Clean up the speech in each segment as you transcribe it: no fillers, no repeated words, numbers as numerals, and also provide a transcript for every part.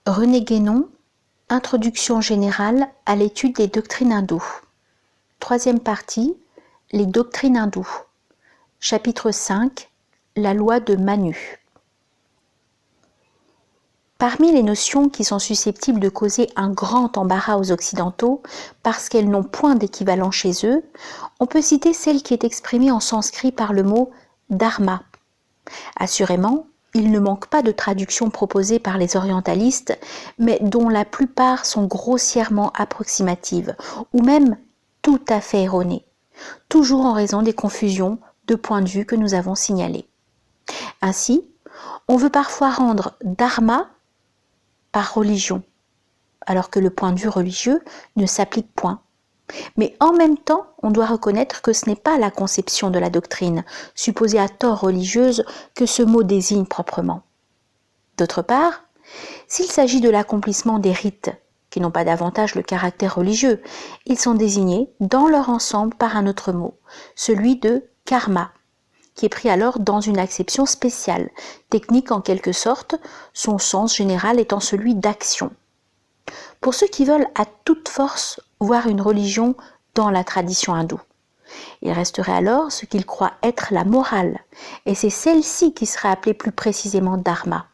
René Guénon, Introduction générale à l'étude des doctrines hindoues. Troisième partie, les doctrines hindoues. Chapitre 5, la loi de Manu. Parmi les notions qui sont susceptibles de causer un grand embarras aux Occidentaux parce qu'elles n'ont point d'équivalent chez eux, on peut citer celle qui est exprimée en sanskrit par le mot dharma. Assurément, il ne manque pas de traductions proposées par les orientalistes, mais dont la plupart sont grossièrement approximatives, ou même tout à fait erronées, toujours en raison des confusions de points de vue que nous avons signalées. Ainsi, on veut parfois rendre dharma par religion, alors que le point de vue religieux ne s'applique point. Mais en même temps, on doit reconnaître que ce n'est pas la conception de la doctrine, supposée à tort religieuse, que ce mot désigne proprement. D'autre part, s'il s'agit de l'accomplissement des rites, qui n'ont pas davantage le caractère religieux, ils sont désignés dans leur ensemble par un autre mot, celui de karma, qui est pris alors dans une acception spéciale, technique en quelque sorte, son sens général étant celui d'action. Pour ceux qui veulent à toute force voir une religion dans la tradition hindoue, il resterait alors ce qu'ils croient être la morale, et c'est celle-ci qui serait appelée plus précisément dharma.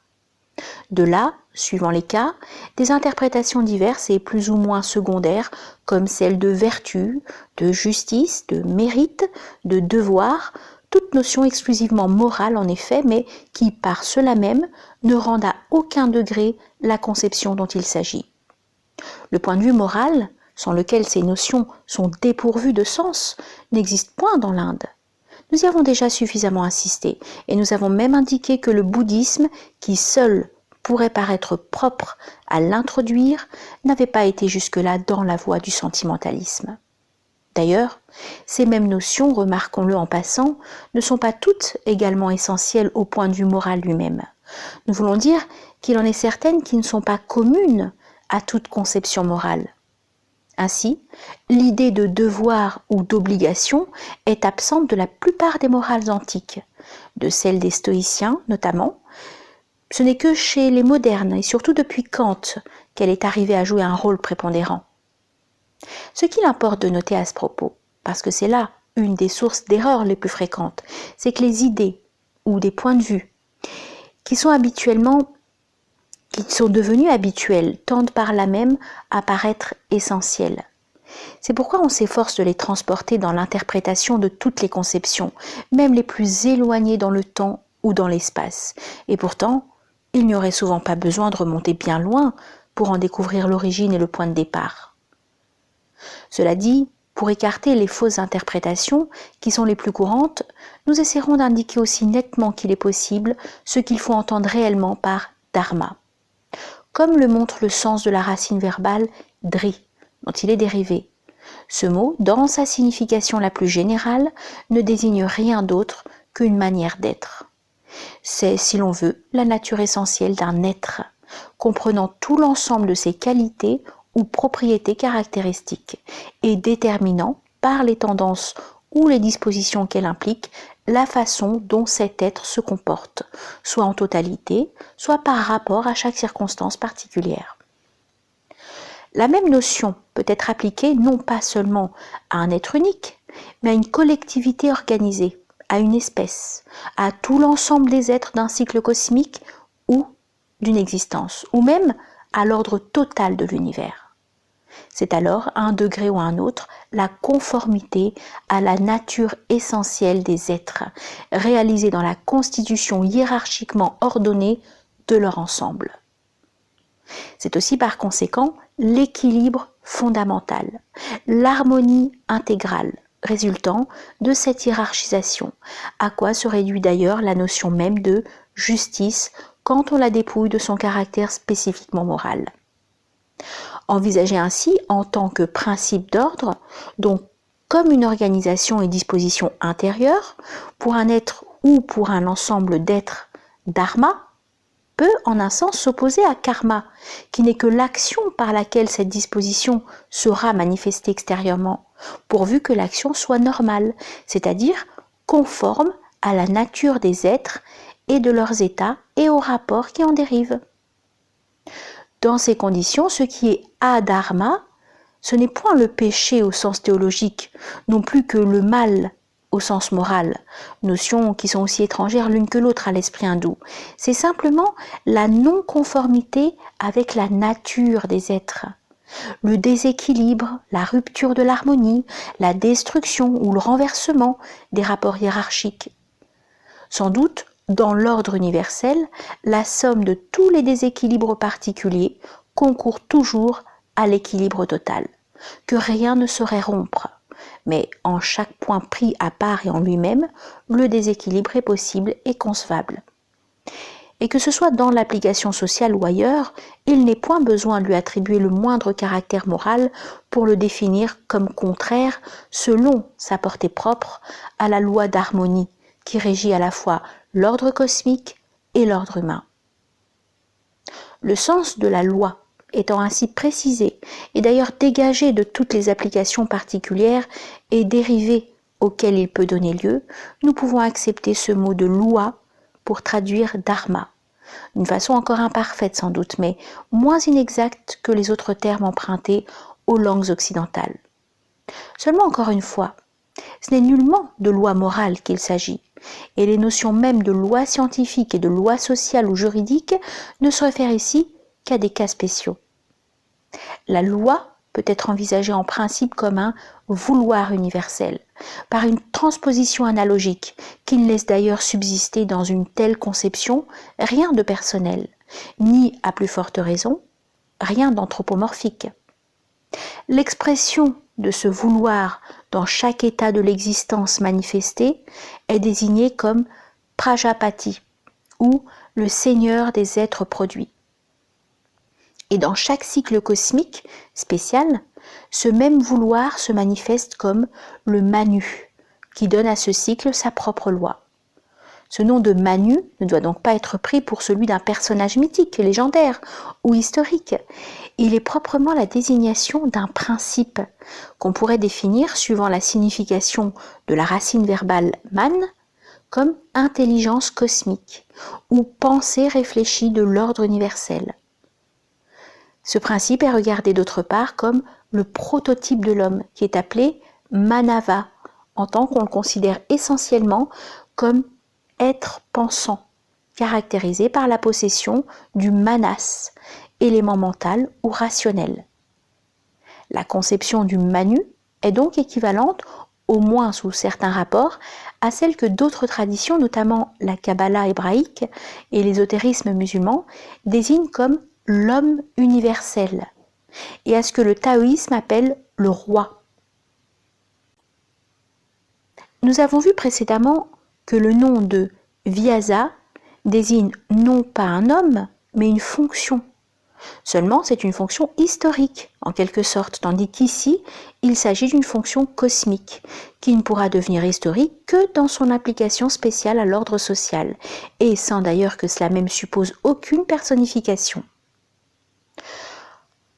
De là, suivant les cas, des interprétations diverses et plus ou moins secondaires, comme celles de vertu, de justice, de mérite, de devoir, toutes notions exclusivement morales en effet, mais qui, par cela même, ne rendent à aucun degré la conception dont il s'agit. Le point de vue moral, sans lequel ces notions sont dépourvues de sens, n'existe point dans l'Inde. Nous y avons déjà suffisamment insisté, et nous avons même indiqué que le bouddhisme, qui seul pourrait paraître propre à l'introduire, n'avait pas été jusque-là dans la voie du sentimentalisme. D'ailleurs, ces mêmes notions, remarquons-le en passant, ne sont pas toutes également essentielles au point de vue moral lui-même. Nous voulons dire qu'il en est certaines qui ne sont pas communes à toute conception morale. Ainsi, l'idée de devoir ou d'obligation est absente de la plupart des morales antiques, de celles des stoïciens notamment. Ce n'est que chez les modernes, et surtout depuis Kant, qu'elle est arrivée à jouer un rôle prépondérant. Ce qu'il importe de noter à ce propos, parce que c'est là une des sources d'erreurs les plus fréquentes, c'est que les idées ou des points de vue qui sont devenus habituels tendent par là même à paraître essentiels. C'est pourquoi on s'efforce de les transporter dans l'interprétation de toutes les conceptions, même les plus éloignées dans le temps ou dans l'espace. Et pourtant, il n'y aurait souvent pas besoin de remonter bien loin pour en découvrir l'origine et le point de départ. Cela dit, pour écarter les fausses interprétations, qui sont les plus courantes, nous essaierons d'indiquer aussi nettement qu'il est possible ce qu'il faut entendre réellement par dharma. Comme le montre le sens de la racine verbale dri, dont il est dérivé. Ce mot, dans sa signification la plus générale, ne désigne rien d'autre qu'une manière d'être. C'est, si l'on veut, la nature essentielle d'un être, comprenant tout l'ensemble de ses qualités ou propriétés caractéristiques, et déterminant, par les tendances ou les dispositions qu'elle implique, la façon dont cet être se comporte, soit en totalité, soit par rapport à chaque circonstance particulière. La même notion peut être appliquée non pas seulement à un être unique, mais à une collectivité organisée, à une espèce, à tout l'ensemble des êtres d'un cycle cosmique ou d'une existence, ou même à l'ordre total de l'univers. C'est alors, à un degré ou à un autre, la conformité à la nature essentielle des êtres, réalisée dans la constitution hiérarchiquement ordonnée de leur ensemble. C'est aussi par conséquent l'équilibre fondamental, l'harmonie intégrale résultant de cette hiérarchisation, à quoi se réduit d'ailleurs la notion même de justice quand on la dépouille de son caractère spécifiquement moral. Envisagé ainsi en tant que principe d'ordre, donc comme une organisation et disposition intérieure, pour un être ou pour un ensemble d'êtres, dharma peut en un sens s'opposer à karma, qui n'est que l'action par laquelle cette disposition sera manifestée extérieurement, pourvu que l'action soit normale, c'est-à-dire conforme à la nature des êtres et de leurs états et aux rapports qui en dérivent. Dans ces conditions, ce qui est adharma, ce n'est point le péché au sens théologique, non plus que le mal au sens moral, notions qui sont aussi étrangères l'une que l'autre à l'esprit hindou. C'est simplement la non-conformité avec la nature des êtres. Le déséquilibre, la rupture de l'harmonie, la destruction ou le renversement des rapports hiérarchiques. Sans doute, dans l'ordre universel, la somme de tous les déséquilibres particuliers concourt toujours à l'équilibre total, que rien ne saurait rompre. Mais en chaque point pris à part et en lui-même, le déséquilibre est possible et concevable. Et que ce soit dans l'application sociale ou ailleurs, il n'est point besoin de lui attribuer le moindre caractère moral pour le définir comme contraire, selon sa portée propre, à la loi d'harmonie qui régit à la fois l'ordre cosmique et l'ordre humain. Le sens de la loi étant ainsi précisé et d'ailleurs dégagé de toutes les applications particulières et dérivées auxquelles il peut donner lieu, nous pouvons accepter ce mot de loi pour traduire dharma, d'une façon encore imparfaite sans doute, mais moins inexacte que les autres termes empruntés aux langues occidentales. Seulement encore une fois, ce n'est nullement de loi morale qu'il s'agit, et les notions même de loi scientifique et de loi sociale ou juridique ne se réfèrent ici qu'à des cas spéciaux. La loi peut être envisagée en principe comme un vouloir universel, par une transposition analogique qui ne laisse d'ailleurs subsister dans une telle conception rien de personnel, ni, à plus forte raison, rien d'anthropomorphique. L'expression de ce vouloir dans chaque état de l'existence manifesté est désignée comme Prajapati, ou le seigneur des êtres produits. Et dans chaque cycle cosmique spécial, ce même vouloir se manifeste comme le Manu, qui donne à ce cycle sa propre loi. Ce nom de Manu ne doit donc pas être pris pour celui d'un personnage mythique, légendaire ou historique. Il est proprement la désignation d'un principe qu'on pourrait définir, suivant la signification de la racine verbale man, comme intelligence cosmique ou pensée réfléchie de l'ordre universel. Ce principe est regardé d'autre part comme le prototype de l'homme, qui est appelé Manava, en tant qu'on le considère essentiellement comme être pensant, caractérisé par la possession du manas, élément mental ou rationnel. La conception du Manu est donc équivalente, au moins sous certains rapports, à celle que d'autres traditions, notamment la Kabbalah hébraïque et l'ésotérisme musulman, désignent comme l'homme universel, et à ce que le taoïsme appelle le roi. Nous avons vu précédemment que le nom de Vyasa désigne non pas un homme, mais une fonction. Seulement, c'est une fonction historique, en quelque sorte, tandis qu'ici, il s'agit d'une fonction cosmique, qui ne pourra devenir historique que dans son application spéciale à l'ordre social, et sans d'ailleurs que cela même suppose aucune personnification.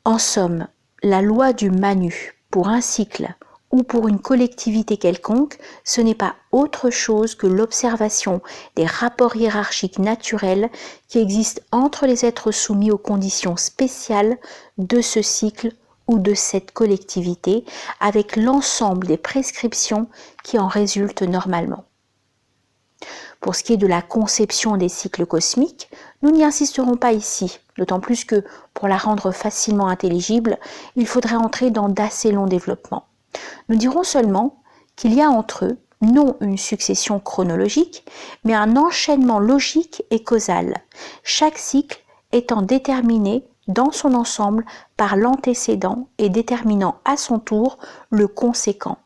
En somme, la loi du Manu, pour un cycle ou pour une collectivité quelconque, ce n'est pas autre chose que l'observation des rapports hiérarchiques naturels qui existent entre les êtres soumis aux conditions spéciales de ce cycle ou de cette collectivité, avec l'ensemble des prescriptions qui en résultent normalement. Pour ce qui est de la conception des cycles cosmiques, nous n'y insisterons pas ici, d'autant plus que, pour la rendre facilement intelligible, il faudrait entrer dans d'assez longs développements. Nous dirons seulement qu'il y a entre eux non une succession chronologique, mais un enchaînement logique et causal, chaque cycle étant déterminé dans son ensemble par l'antécédent et déterminant à son tour le conséquent,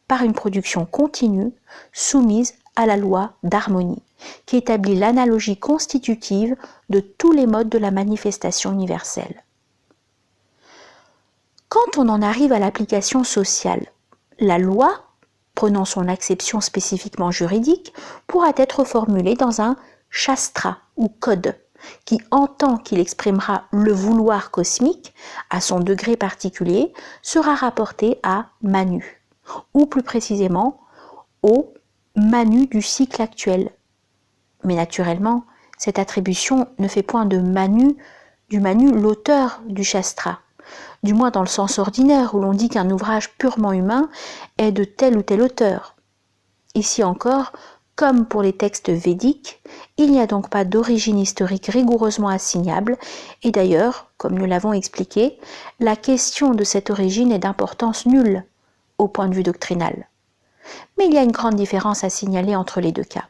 par une production continue soumise à la loi d'harmonie, qui établit l'analogie constitutive de tous les modes de la manifestation universelle. Quand on en arrive à l'application sociale, la loi, prenant son acception spécifiquement juridique, pourra être formulée dans un shastra ou code, qui, en tant qu'il exprimera le vouloir cosmique à son degré particulier, sera rapporté à Manu, ou plus précisément au Manu du cycle actuel. Mais naturellement, cette attribution ne fait point de Manu du Manu l'auteur du Shastra, du moins dans le sens ordinaire où l'on dit qu'un ouvrage purement humain est de tel ou tel auteur. Ici encore, comme pour les textes védiques, il n'y a donc pas d'origine historique rigoureusement assignable, et d'ailleurs, comme nous l'avons expliqué, la question de cette origine est d'importance nulle au point de vue doctrinal. Mais il y a une grande différence à signaler entre les deux cas.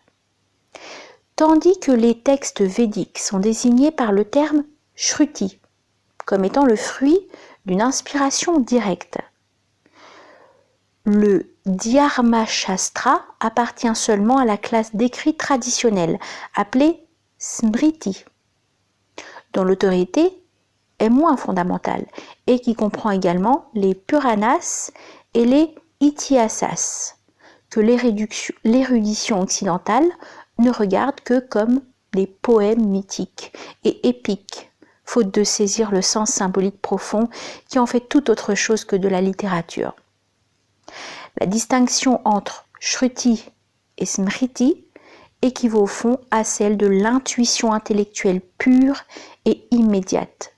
Tandis que les textes védiques sont désignés par le terme Shruti, comme étant le fruit d'une inspiration directe. Le Dhyarma Shastra appartient seulement à la classe d'écrits traditionnels, appelée Smriti, dont l'autorité est moins fondamentale et qui comprend également les Puranas et les Itihasas, que l'érudition occidentale ne regarde que comme des poèmes mythiques et épiques, faute de saisir le sens symbolique profond qui en fait tout autre chose que de la littérature. La distinction entre Shruti et Smriti équivaut au fond à celle de l'intuition intellectuelle pure et immédiate,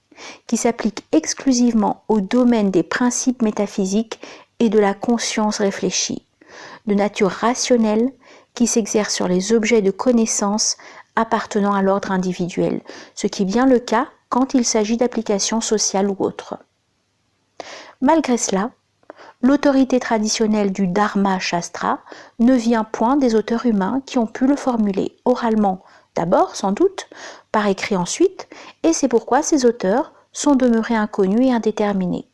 qui s'applique exclusivement au domaine des principes métaphysiques et de la conscience réfléchie, de nature rationnelle qui s'exerce sur les objets de connaissance appartenant à l'ordre individuel, ce qui est bien le cas quand il s'agit d'applications sociales ou autres. Malgré cela, l'autorité traditionnelle du Dharma Shastra ne vient point des auteurs humains qui ont pu le formuler oralement d'abord, sans doute, par écrit ensuite, et c'est pourquoi ces auteurs sont demeurés inconnus et indéterminés.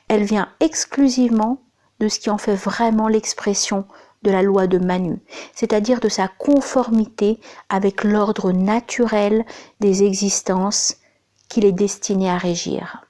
Elle vient exclusivement de ce qui en fait vraiment l'expression de la loi de Manu, c'est-à-dire de sa conformité avec l'ordre naturel des existences qu'il est destiné à régir.